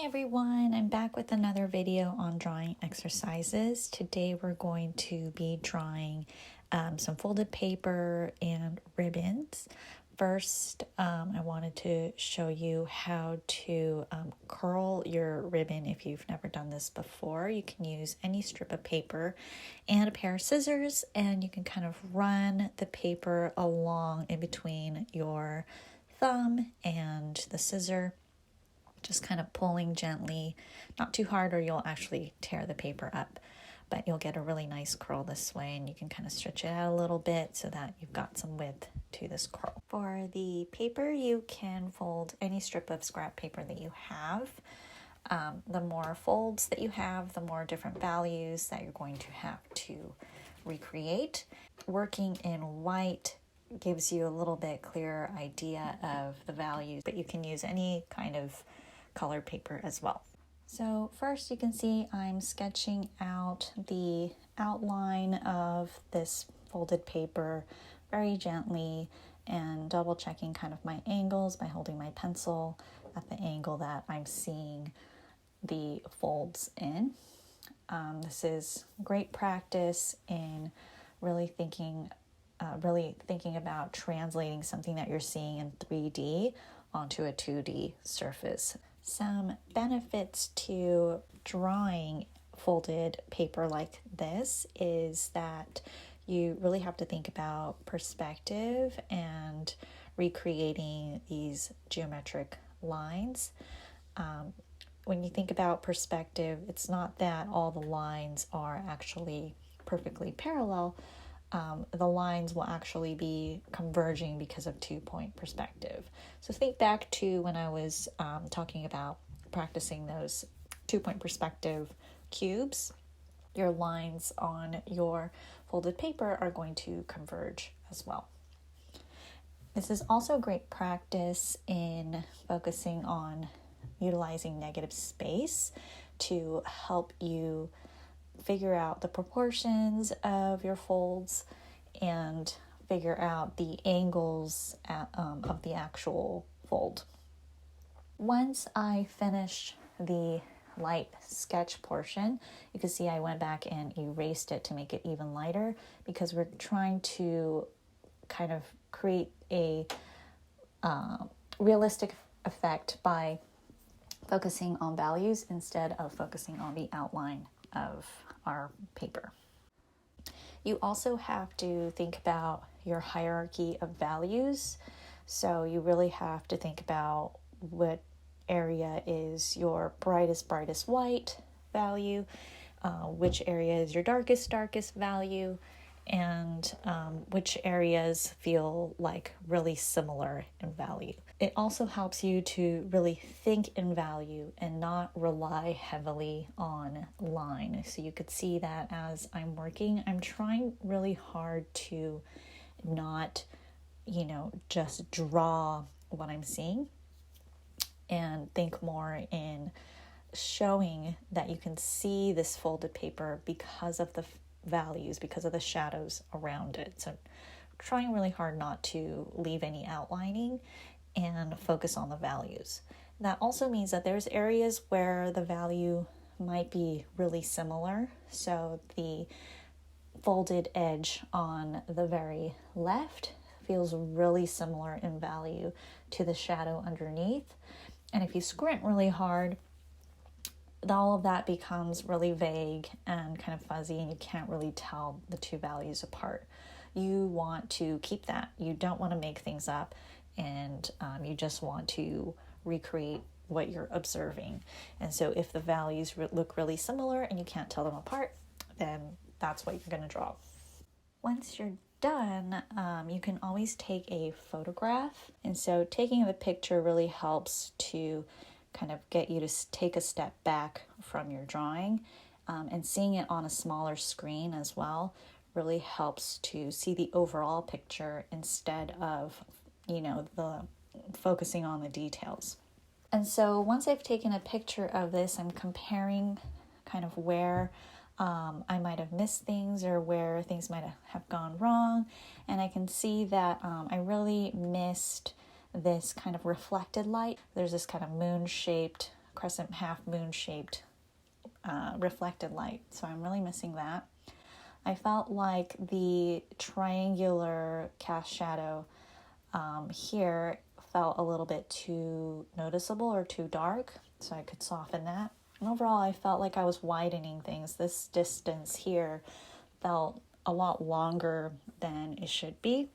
Hi everyone, I'm back with another video on drawing exercises. Today we're going to be drawing some folded paper and ribbons. First, I wanted to show you how to curl your ribbon if you've never done this before. You can use any strip of paper and a pair of scissors, and you can kind of run the paper along in between your thumb and the scissor. Just kind of pulling gently, not too hard or you'll actually tear the paper up, but you'll get a really nice curl this way, and you can kind of stretch it out a little bit so that you've got some width to this curl. For the paper, you can fold any strip of scrap paper that you have. The more folds that you have, the more different values that you're going to have to recreate. Working in white gives you a little bit clearer idea of the values, but you can use any kind of colored paper as well. So first you can see I'm sketching out the outline of this folded paper very gently and double checking kind of my angles by holding my pencil at the angle that I'm seeing the folds in. This is great practice in really thinking about translating something that you're seeing in 3D onto a 2D surface. Some benefits to drawing folded paper like this is that you really have to think about perspective and recreating these geometric lines. When you think about perspective, it's not that all the lines are actually perfectly parallel. The lines will actually be converging because of 2-point perspective. So think back to when I was talking about practicing those 2-point perspective cubes. Your lines on your folded paper are going to converge as well. This is also great practice in focusing on utilizing negative space to help you figure out the proportions of your folds and figure out the angles of the actual fold. Once I finished the light sketch portion, you can see I went back and erased it to make it even lighter because we're trying to kind of create a realistic effect by focusing on values instead of focusing on the outline of our paper. You also have to think about your hierarchy of values. So you really have to think about what area is your brightest white value, which area is your darkest value, and which areas feel like really similar in value. It also helps you to really think in value and not rely heavily on line. So you could see that as I'm working, I'm trying really hard to not, just draw what I'm seeing and think more in showing that you can see this folded paper because of the values, because of the shadows around it. So trying really hard not to leave any outlining and focus on the values. That also means that there's areas where the value might be really similar. So the folded edge on the very left feels really similar in value to the shadow underneath. And if you squint really hard, all of that becomes really vague and kind of fuzzy, and you can't really tell the two values apart. You want to keep that. You don't want to make things up, and you just want to recreate what you're observing. And so if the values look really similar and you can't tell them apart, then that's what you're going to draw. Once you're done, you can always take a photograph. And so taking the picture really helps to kind of get you to take a step back from your drawing, and seeing it on a smaller screen as well really helps to see the overall picture instead of, the focusing on the details. And so once I've taken a picture of this, I'm comparing kind of where I might have missed things or where things might have gone wrong. And I can see that I really missed this kind of reflected light. There's this kind of moon-shaped crescent half moon shaped reflected light. So I'm really missing that. I felt like the triangular cast shadow here felt a little bit too noticeable or too dark, so I could soften that. And overall, I felt like I was widening things. This distance here felt a lot longer than it should be.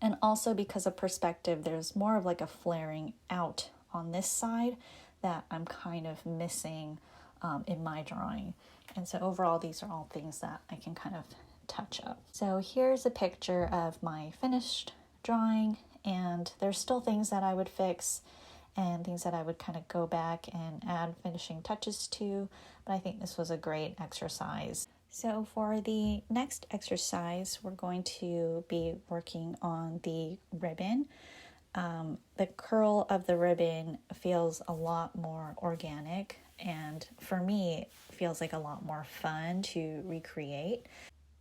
And also because of perspective, there's more of like a flaring out on this side that I'm kind of missing in my drawing. And so overall, these are all things that I can kind of touch up. So here's a picture of my finished drawing, and there's still things that I would fix and things that I would kind of go back and add finishing touches to, but I think this was a great exercise. So for the next exercise, we're going to be working on the ribbon. The curl of the ribbon feels a lot more organic, and for me, feels like a lot more fun to recreate.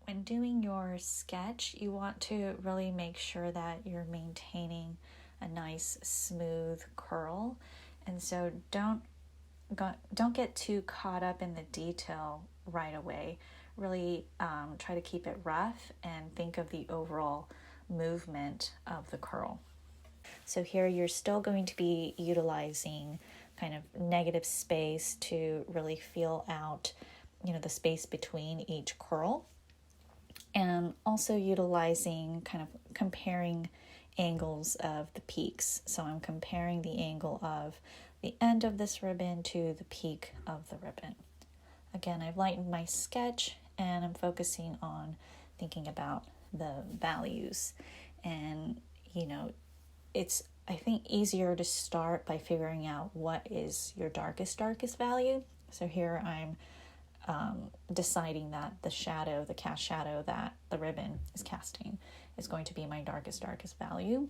When doing your sketch, you want to really make sure that you're maintaining a nice smooth curl, and so don't get too caught up in the detail right away. Really try to keep it rough and think of the overall movement of the curl. So here you're still going to be utilizing kind of negative space to really feel out, the space between each curl, and also utilizing kind of comparing angles of the peaks. So I'm comparing the angle of the end of this ribbon to the peak of the ribbon. Again, I've lightened my sketch and I'm focusing on thinking about the values. And, it's, I think, easier to start by figuring out what is your darkest value. So here I'm deciding that the cast shadow that the ribbon is casting is going to be my darkest value.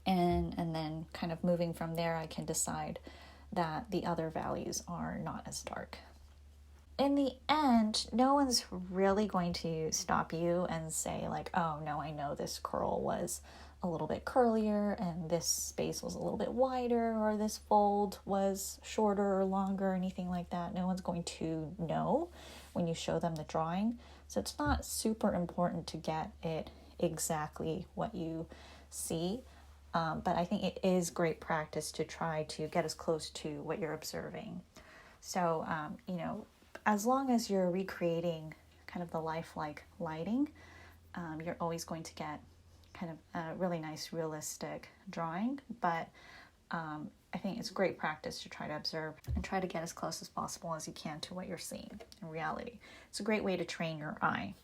And then kind of moving from there, I can decide that the other values are not as dark. In the end, no one's really going to stop you and say like, oh no, I know this curl was a little bit curlier and this space was a little bit wider, or this fold was shorter or longer, or anything like that. No one's going to know when you show them the drawing. So it's not super important to get it exactly what you see. But I think it is great practice to try to get as close to what you're observing. So, as long as you're recreating kind of the lifelike lighting, you're always going to get kind of a really nice realistic drawing. But I think it's great practice to try to observe and try to get as close as possible as you can to what you're seeing in reality. It's a great way to train your eye.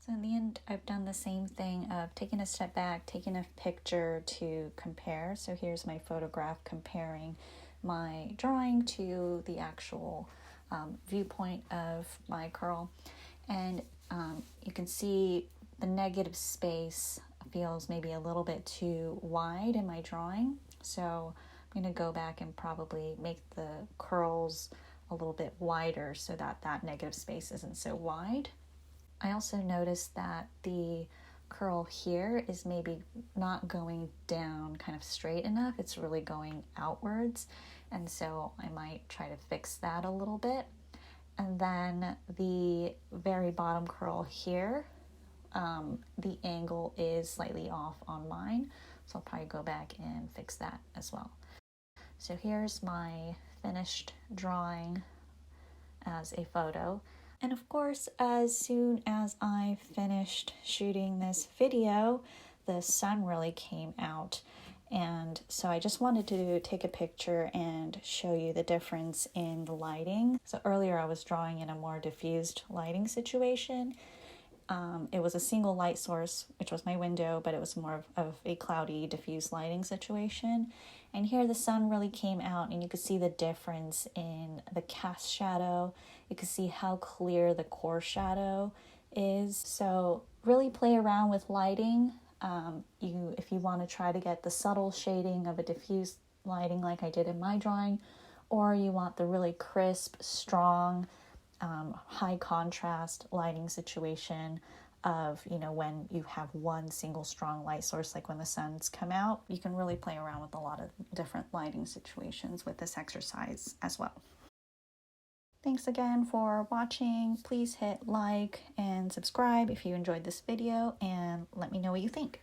So in the end, I've done the same thing of taking a step back, taking a picture to compare. So here's my photograph comparing my drawing to the actual viewpoint of my curl. And you can see the negative space feels maybe a little bit too wide in my drawing. So I'm going to go back and probably make the curls a little bit wider so that that negative space isn't so wide. I also noticed that the curl here is maybe not going down kind of straight enough. It's really going outwards. And so I might try to fix that a little bit. And then the very bottom curl here, the angle is slightly off on mine. So I'll probably go back and fix that as well. So here's my finished drawing as a photo. And of course, as soon as I finished shooting this video, the sun really came out. And so I just wanted to take a picture and show you the difference in the lighting. So earlier I was drawing in a more diffused lighting situation. It was a single light source, which was my window, but it was more of a cloudy, diffused lighting situation. And here the sun really came out and you could see the difference in the cast shadow. You could see how clear the core shadow is. So really play around with lighting. If you want to try to get the subtle shading of a diffused lighting like I did in my drawing, or you want the really crisp, strong, high contrast lighting situation, of, when you have one single strong light source, like when the suns come out. You can really play around with a lot of different lighting situations with this exercise as well. Thanks again for watching. Please hit like and subscribe if you enjoyed this video, and let me know what you think.